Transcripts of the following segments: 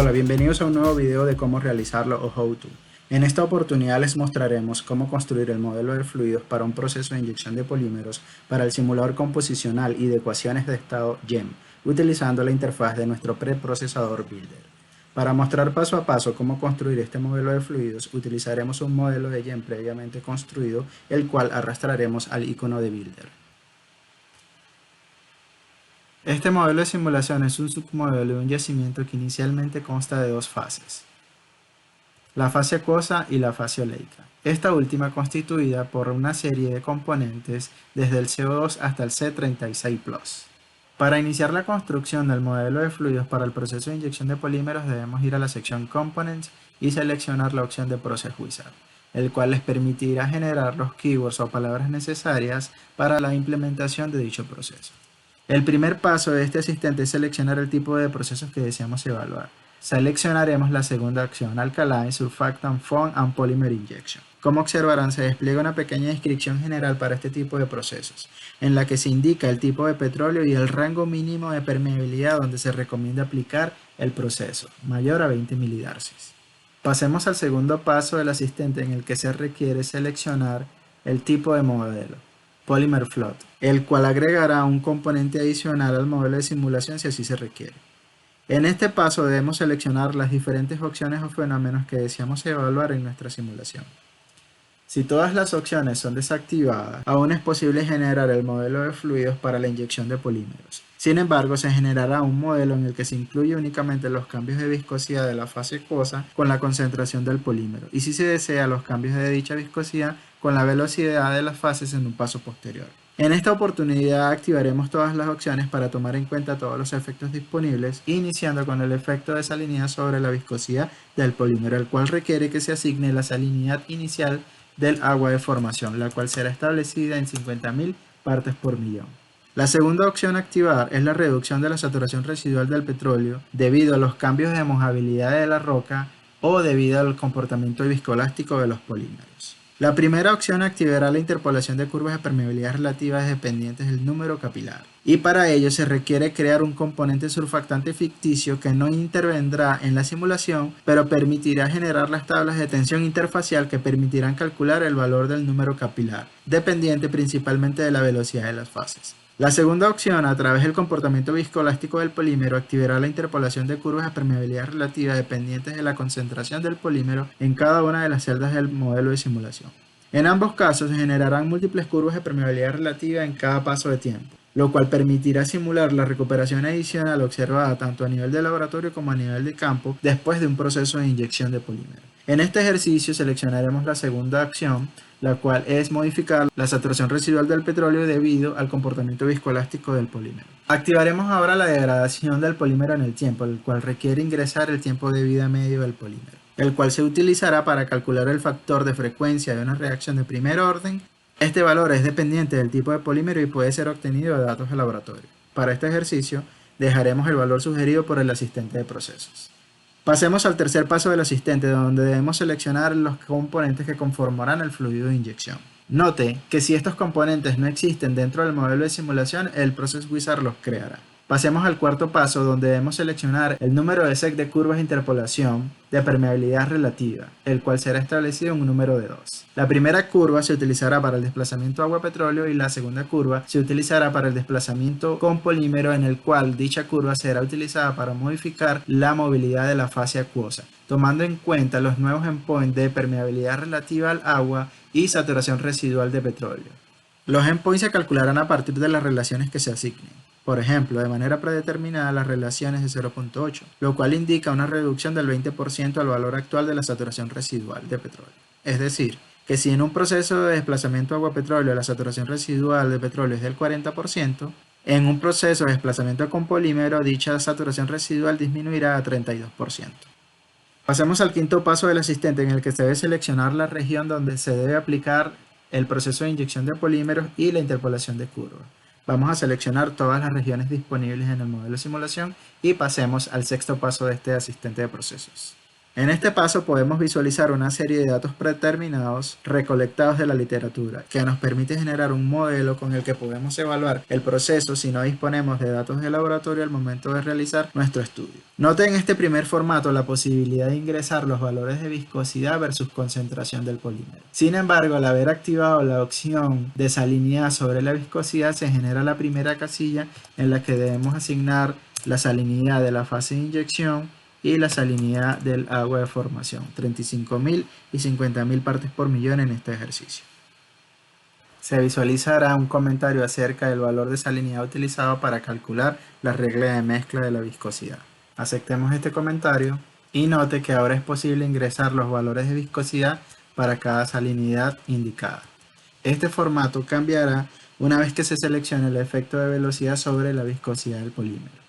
Hola, bienvenidos a un nuevo video de cómo realizarlo o how to. En esta oportunidad les mostraremos cómo construir el modelo de fluidos para un proceso de inyección de polímeros para el simulador composicional y de ecuaciones de estado GEM, utilizando la interfaz de nuestro preprocesador Builder. Para mostrar paso a paso cómo construir este modelo de fluidos, utilizaremos un modelo de GEM previamente construido, el cual arrastraremos al icono de Builder. Este modelo de simulación es un submodelo de un yacimiento que inicialmente consta de dos fases, la fase acuosa y la fase oleica. Esta última constituida por una serie de componentes desde el CO2 hasta el C36+. Para iniciar la construcción del modelo de fluidos para el proceso de inyección de polímeros debemos ir a la sección Components y seleccionar la opción de Process Wizard, el cual les permitirá generar los keywords o palabras necesarias para la implementación de dicho proceso. El primer paso de este asistente es seleccionar el tipo de procesos que deseamos evaluar. Seleccionaremos la segunda opción, Alkaline, Surfactant, Foam and Polymer Injection. Como observarán, se despliega una pequeña descripción general para este tipo de procesos, en la que se indica el tipo de petróleo y el rango mínimo de permeabilidad donde se recomienda aplicar el proceso, mayor a 20 milidarcies. Pasemos al segundo paso del asistente, en el que se requiere seleccionar el tipo de modelo, Polymer Float, el cual agregará un componente adicional al modelo de simulación si así se requiere. En este paso debemos seleccionar las diferentes opciones o fenómenos que deseamos evaluar en nuestra simulación. Si todas las opciones son desactivadas, aún es posible generar el modelo de fluidos para la inyección de polímeros. Sin embargo, se generará un modelo en el que se incluye únicamente los cambios de viscosidad de la fase acuosa con la concentración del polímero, y si se desea, los cambios de dicha viscosidad con la velocidad de las fases en un paso posterior. En esta oportunidad activaremos todas las opciones para tomar en cuenta todos los efectos disponibles, iniciando con el efecto de salinidad sobre la viscosidad del polímero, el cual requiere que se asigne la salinidad inicial del agua de formación, la cual será establecida en 50.000 partes por millón. La segunda opción a activar es la reducción de la saturación residual del petróleo debido a los cambios de mojabilidad de la roca o debido al comportamiento viscoelástico de los polímeros. La primera opción activará la interpolación de curvas de permeabilidad relativas dependientes del número capilar, y para ello se requiere crear un componente surfactante ficticio que no intervendrá en la simulación, pero permitirá generar las tablas de tensión interfacial que permitirán calcular el valor del número capilar, dependiente principalmente de la velocidad de las fases. La segunda opción, a través del comportamiento viscoelástico del polímero, activará la interpolación de curvas de permeabilidad relativa dependientes de la concentración del polímero en cada una de las celdas del modelo de simulación. En ambos casos se generarán múltiples curvas de permeabilidad relativa en cada paso de tiempo, lo cual permitirá simular la recuperación adicional observada tanto a nivel de laboratorio como a nivel de campo después de un proceso de inyección de polímero. En este ejercicio seleccionaremos la segunda opción, la cual es modificar la saturación residual del petróleo debido al comportamiento viscoelástico del polímero. Activaremos ahora la degradación del polímero en el tiempo, el cual requiere ingresar el tiempo de vida medio del polímero, el cual se utilizará para calcular el factor de frecuencia de una reacción de primer orden. Este valor es dependiente del tipo de polímero y puede ser obtenido de datos de laboratorio. Para este ejercicio dejaremos el valor sugerido por el asistente de procesos. Pasemos al tercer paso del asistente, donde debemos seleccionar los componentes que conformarán el fluido de inyección. Note que si estos componentes no existen dentro del modelo de simulación, el Process Wizard los creará. Pasemos al cuarto paso, donde debemos seleccionar el número de SEC de curvas de interpolación de permeabilidad relativa, el cual será establecido en un número de 2. La primera curva se utilizará para el desplazamiento agua-petróleo y la segunda curva se utilizará para el desplazamiento con polímero, en el cual dicha curva será utilizada para modificar la movilidad de la fase acuosa, tomando en cuenta los nuevos endpoints de permeabilidad relativa al agua y saturación residual de petróleo. Los endpoints se calcularán a partir de las relaciones que se asignen. Por ejemplo, de manera predeterminada las relaciones de 0.8, lo cual indica una reducción del 20% al valor actual de la saturación residual de petróleo. Es decir, que si en un proceso de desplazamiento agua-petróleo la saturación residual de petróleo es del 40%, en un proceso de desplazamiento con polímero dicha saturación residual disminuirá a 32%. Pasemos al quinto paso del asistente, en el que se debe seleccionar la región donde se debe aplicar el proceso de inyección de polímeros y la interpolación de curvas. Vamos a seleccionar todas las regiones disponibles en el modelo de simulación y pasemos al sexto paso de este asistente de procesos. En este paso podemos visualizar una serie de datos predeterminados recolectados de la literatura, que nos permite generar un modelo con el que podemos evaluar el proceso si no disponemos de datos de laboratorio al momento de realizar nuestro estudio. Note en este primer formato la posibilidad de ingresar los valores de viscosidad versus concentración del polímero. Sin embargo, al haber activado la opción de salinidad sobre la viscosidad, se genera la primera casilla en la que debemos asignar la salinidad de la fase de inyección y la salinidad del agua de formación, 35.000 y 50.000 partes por millón en este ejercicio. Se visualizará un comentario acerca del valor de salinidad utilizado para calcular la regla de mezcla de la viscosidad. Aceptemos este comentario y note que ahora es posible ingresar los valores de viscosidad para cada salinidad indicada. Este formato cambiará una vez que se seleccione el efecto de velocidad sobre la viscosidad del polímero.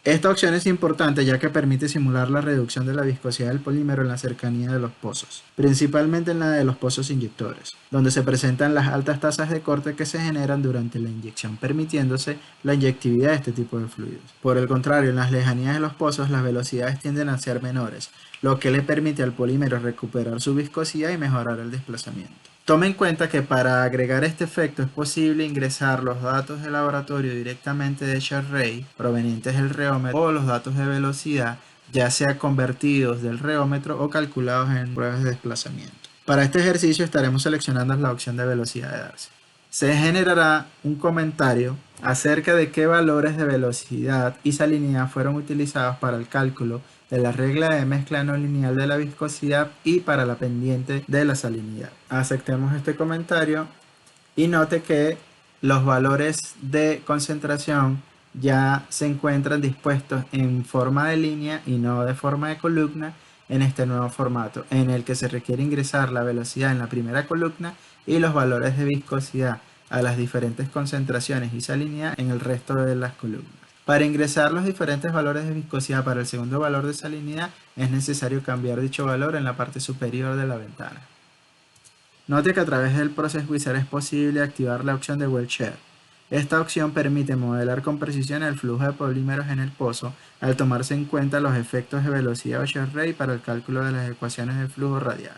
Esta opción es importante ya que permite simular la reducción de la viscosidad del polímero en la cercanía de los pozos, principalmente en la de los pozos inyectores, donde se presentan las altas tasas de corte que se generan durante la inyección, permitiéndose la inyectividad de este tipo de fluidos. Por el contrario, en las lejanías de los pozos las velocidades tienden a ser menores, lo que le permite al polímero recuperar su viscosidad y mejorar el desplazamiento. Tome en cuenta que para agregar este efecto es posible ingresar los datos de laboratorio directamente de Sharray provenientes del reómetro o los datos de velocidad, ya sea convertidos del reómetro o calculados en pruebas de desplazamiento. Para este ejercicio estaremos seleccionando la opción de velocidad de Darcy. Se generará un comentario acerca de qué valores de velocidad y salinidad fueron utilizados para el cálculo de la regla de mezcla no lineal de la viscosidad y para la pendiente de la salinidad. Aceptemos este comentario y note que los valores de concentración ya se encuentran dispuestos en forma de línea y no de forma de columna en este nuevo formato, en el que se requiere ingresar la velocidad en la primera columna y los valores de viscosidad a las diferentes concentraciones y salinidad en el resto de las columnas. Para ingresar los diferentes valores de viscosidad para el segundo valor de salinidad es necesario cambiar dicho valor en la parte superior de la ventana. Note que a través del Process Wizard es posible activar la opción de Well Share. Esta opción permite modelar con precisión el flujo de polímeros en el pozo al tomarse en cuenta los efectos de velocidad o Sharray para el cálculo de las ecuaciones de flujo radial.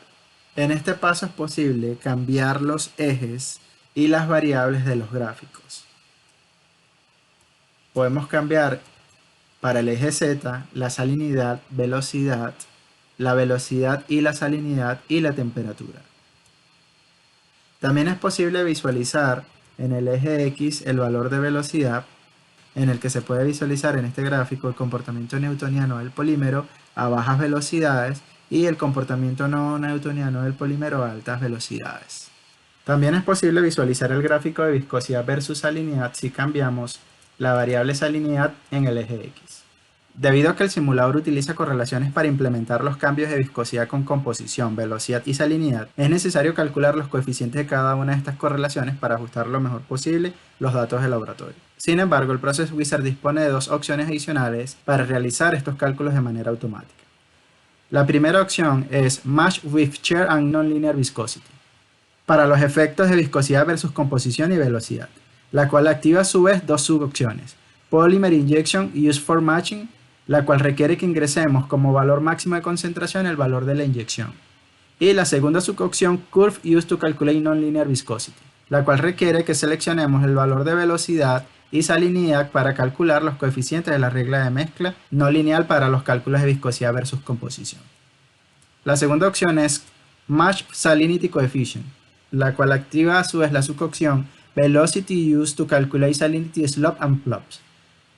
En este paso es posible cambiar los ejes y las variables de los gráficos. Podemos cambiar para el eje Z la salinidad, velocidad, la velocidad y la salinidad y la temperatura. También es posible visualizar en el eje X el valor de velocidad, en el que se puede visualizar en este gráfico el comportamiento newtoniano del polímero a bajas velocidades y el comportamiento no newtoniano del polímero a altas velocidades. También es posible visualizar el gráfico de viscosidad versus salinidad si cambiamos la variable salinidad en el eje X. Debido a que el simulador utiliza correlaciones para implementar los cambios de viscosidad con composición, velocidad y salinidad, es necesario calcular los coeficientes de cada una de estas correlaciones para ajustar lo mejor posible los datos del laboratorio. Sin embargo, el Process Wizard dispone de dos opciones adicionales para realizar estos cálculos de manera automática. La primera opción es Match with Shear and Nonlinear Viscosity, para los efectos de viscosidad versus composición y velocidad, la cual activa a su vez dos subopciones: Polymer Injection y Use for Matching, la cual requiere que ingresemos como valor máximo de concentración el valor de la inyección, y la segunda subopción Curve Used to Calculate Nonlinear Viscosity, la cual requiere que seleccionemos el valor de velocidad y salinidad para calcular los coeficientes de la regla de mezcla no lineal para los cálculos de viscosidad versus composición. La segunda opción es Match Salinity Coefficient, la cual activa a su vez la subopción Velocity Used to Calculate Salinity Slope and Plops,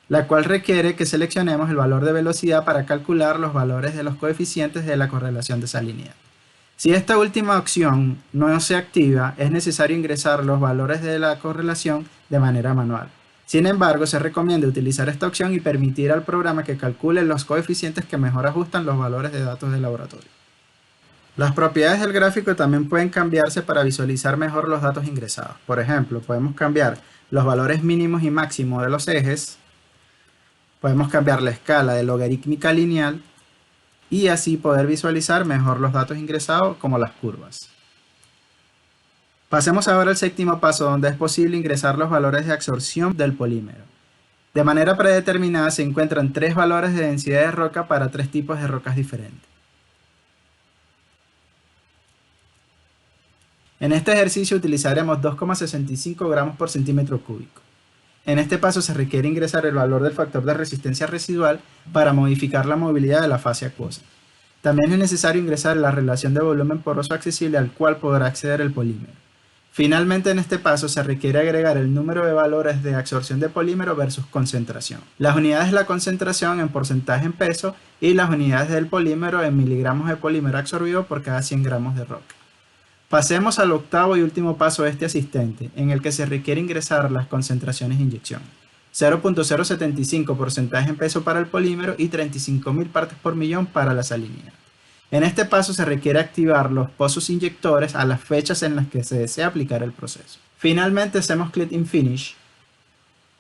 la cual requiere que seleccionemos el valor de velocidad para calcular los valores de los coeficientes de la correlación de salinidad. Si esta última opción no se activa, es necesario ingresar los valores de la correlación de manera manual. Sin embargo, se recomienda utilizar esta opción y permitir al programa que calcule los coeficientes que mejor ajustan los valores de datos del laboratorio. Las propiedades del gráfico también pueden cambiarse para visualizar mejor los datos ingresados. Por ejemplo, podemos cambiar los valores mínimos y máximos de los ejes, podemos cambiar la escala de logarítmica lineal y así poder visualizar mejor los datos ingresados como las curvas. Pasemos ahora al séptimo paso, donde es posible ingresar los valores de absorción del polímero. De manera predeterminada se encuentran tres valores de densidad de roca para tres tipos de rocas diferentes. En este ejercicio utilizaremos 2,65 gramos por centímetro cúbico. En este paso se requiere ingresar el valor del factor de resistencia residual para modificar la movilidad de la fase acuosa. También es necesario ingresar la relación de volumen poroso accesible al cual podrá acceder el polímero. Finalmente, en este paso se requiere agregar el número de valores de absorción de polímero versus concentración. Las unidades de la concentración en porcentaje en peso y las unidades del polímero en miligramos de polímero absorbido por cada 100 gramos de roca. Pasemos al octavo y último paso de este asistente, en el que se requiere ingresar las concentraciones de inyección. 0.075 porcentaje en peso para el polímero y 35.000 partes por millón para la salinidad. En este paso se requiere activar los pozos inyectores a las fechas en las que se desea aplicar el proceso. Finalmente hacemos clic en Finish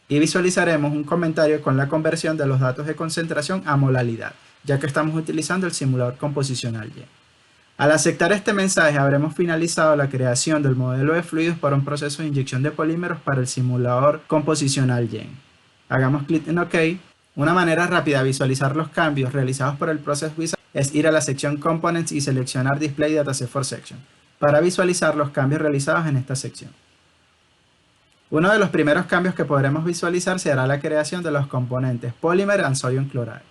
y visualizaremos un comentario con la conversión de los datos de concentración a molalidad, ya que estamos utilizando el simulador composicional Y. Al aceptar este mensaje habremos finalizado la creación del modelo de fluidos para un proceso de inyección de polímeros para el simulador composicional Y. Hagamos clic en OK. Una manera rápida de visualizar los cambios realizados por el Process Wizard es ir a la sección Components y seleccionar Display Dataset for Section para visualizar los cambios realizados en esta sección. Uno de los primeros cambios que podremos visualizar será la creación de los componentes Polymer and Sodium Chloride.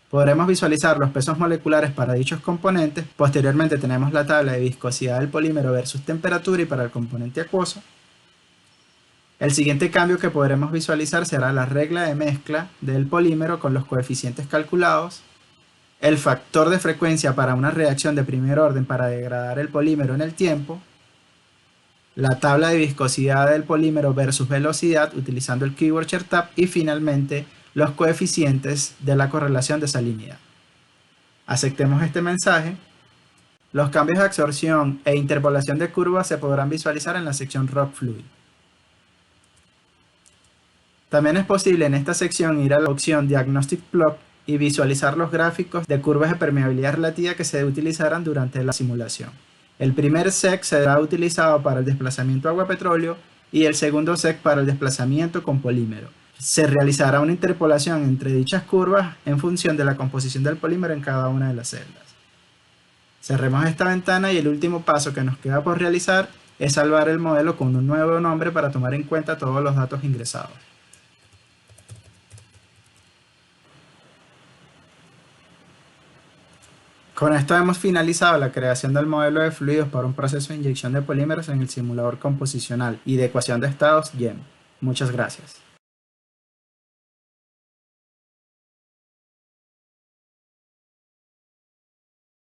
Podremos visualizar los pesos moleculares para dichos componentes. Posteriormente tenemos la tabla de viscosidad del polímero versus temperatura y para el componente acuoso. El siguiente cambio que podremos visualizar será la regla de mezcla del polímero con los coeficientes calculados, el factor de frecuencia para una reacción de primer orden para degradar el polímero en el tiempo, la tabla de viscosidad del polímero versus velocidad utilizando el keyword CHERTAP y finalmente los coeficientes de la correlación de salinidad. Aceptemos este mensaje. Los cambios de absorción e interpolación de curvas se podrán visualizar en la sección Rock Fluid. También es posible en esta sección ir a la opción Diagnostic Plot y visualizar los gráficos de curvas de permeabilidad relativa que se utilizarán durante la simulación. El primer SEC será utilizado para el desplazamiento agua-petróleo y el segundo SEC para el desplazamiento con polímero. Se realizará una interpolación entre dichas curvas en función de la composición del polímero en cada una de las celdas. Cerremos esta ventana y el último paso que nos queda por realizar es salvar el modelo con un nuevo nombre para tomar en cuenta todos los datos ingresados. Con esto hemos finalizado la creación del modelo de fluidos para un proceso de inyección de polímeros en el simulador composicional y de ecuación de estados YEM. Muchas gracias.